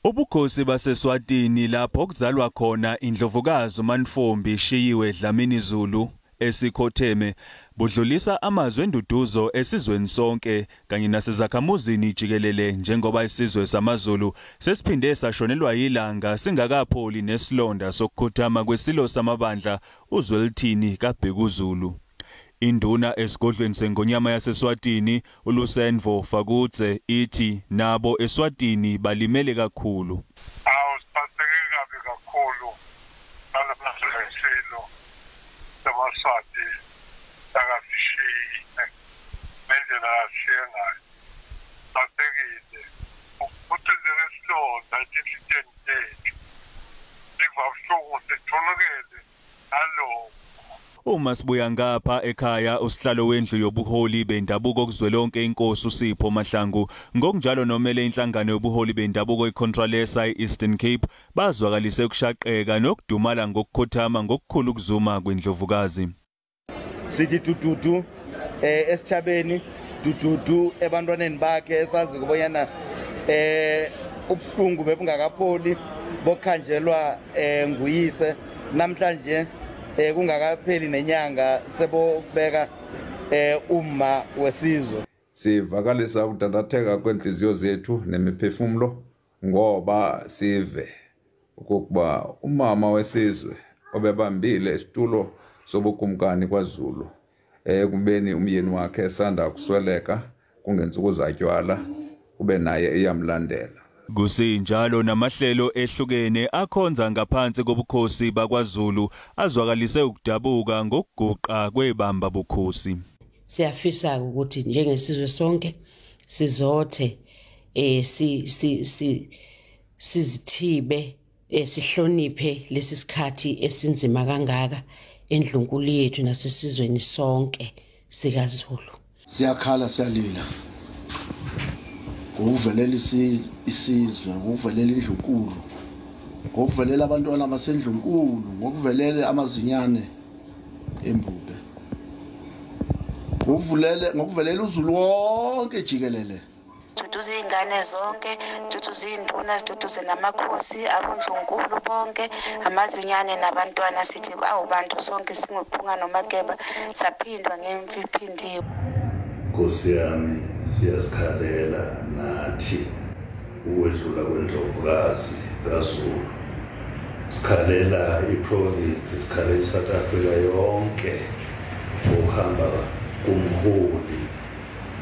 Ubukhosi baseSwatini lapho kuzalwa khona indlovukazi uMantfombi Shiyiwe Dlamini Zulu esikhithwe budlulisa amazwi enduduzo esizweni sonke kanye nasezakhamuzini jikelele njengoba isizwe samazulu sesiphinde sashonelwa yilanga singakapholi nesilonda sokukhothama kwesilo samabandla uZwelithini kaBhekuzulu. Induna esigodlweni seNgonyama yaseSwatini uLusenvo Fakudze ithi nabo eSwatini balimele kakhulu. Awusiphatheke kabi kakhulu nalamahlelo samaswati akasishiye nendlela ashiye ngayo. Basekile ukuthi lesilonda isiteni sethu sivabuhlungu sithulukele nalo. Uma sibuya ngapha ekhaya usihlalo wendlu yobuholi bendabuko kuzwelonke inkosi uSipho Mahlangu ngokunjalo nomele inhlangano yobuholi bendabuko eControlesa eEastern Cape bazwakalise ukushaqeka nokudumala ngokukhothama ngokukhulu kuzuma kweNdlovukazi. Sithi dududu esithabeni dududu ebantwaneni bakhe esazi kubonyana ubuhlungu bebungakapholi bokhanjelwa nguyise namhlanje kungakapheli nenyanga sebobeka umma wesizwe. Sivakalisa ukudandatheka kwenhliziyo zethu nemiphefumulo ngoba sive ukuba umama wesizwe obebambile isitulo sobukumkani kwaZulu kubeni umyeni wakhe esanda kusweleka kungensuku zatywala kube naye eyamlandela. Kusinjalo namahlelo ehlukene akhonza ngaphansi kobukhosi bakwaZulu azwakalise ukudabuka ngokuguqa kwebamba bukhosi. Siyafisa ukuthi njengesizwe sonke sizothe sizithibe sihloniphe lesisikhathi esinzima kangaka indlunkulu yethu nasesizweni sonke sikaZulu. Siyakhala siyalila ngokuvelela isizwe, ngokuvelela indlunkulu, ngokuvelela abantwana basendlunkulu, ngokuvelela amazinyane embube, ngokuvelela uZulu wonke jikelele. Duduze ingane zonke, duduze induna, duduze namakhosi, abondlunkulu bonke, amazinyane nabantwana sithi awubantu sonke singophunga nomakeba saphindwa ngemvi iphindiwe. Nkosi yami siyasikhalela nathi ukwedlula kweNdlovukazi kaZulu. Sikhalela iprovince, sikhalela iSouth Africa yonke ukuhamba kumholi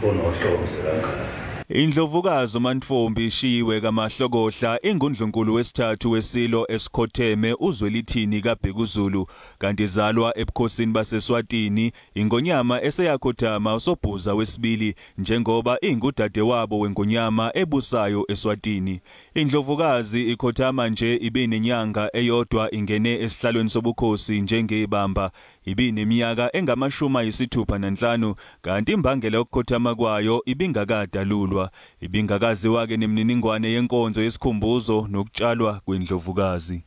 onohlonze kangaka. Indlovukazi uMantfombi Shiyiwe kaMahlokohla ingundlunkulu wesithathu wesilo esikhithwe uZwelithini kaBhekuzulu kanti izalwa ebukhosini baseSwatini INgonyama eseyakhothama usobhuza wesibili njengoba ingudade wabo weNgonyama ebusayo eSwatini. Indlovukazi ikhothama nje ibinenyanga eyodwa ingene esihlalweni sobukhosi njengebamba ibineminyaka engama-65 kanti imbangela yokukhothama kwayo ibingakadalulwa. Ibingakaziwa ke nemininingwane yenkonzo yesikhumbuzo nokutshalwa kweNdlovukazi.